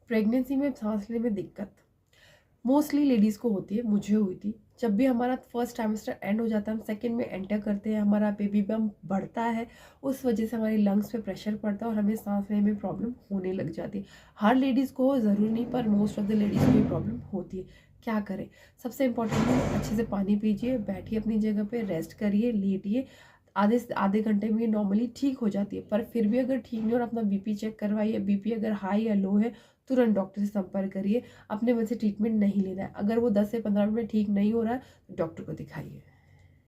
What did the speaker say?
Pregnancy में सांस लेने में दिक्कत मोस्टली लेडीज़ को होती है, मुझे हुई थी। जब भी हमारा फर्स्ट ट्राइमेस्टर एंड हो जाता है, हम सेकंड में एंटर करते हैं, हमारा बेबी बम्प बढ़ता है, उस वजह से हमारी लंग्स पे प्रेशर पड़ता है और हमें सांस लेने में प्रॉब्लम होने लग जाती है। हर लेडीज़ को हो, ज़रूरी नहीं, पर मोस्ट ऑफ द लेडीज़ को ये प्रॉब्लम होती है। क्या करें? सबसे इंपॉर्टेंट है अच्छे से पानी पीजिए, बैठिए अपनी जगह पे, रेस्ट करिए, लेटिए। आधे से आधे घंटे में ये नॉर्मली ठीक हो जाती है, पर फिर भी अगर ठीक नहीं हो और अपना बीपी चेक करवाइए। बीपी अगर हाई या लो है, तुरंत डॉक्टर से संपर्क करिए। अपने मन से ट्रीटमेंट नहीं लेना है। अगर वो 10 से 15 मिनट में ठीक नहीं हो रहा है तो डॉक्टर को दिखाइए।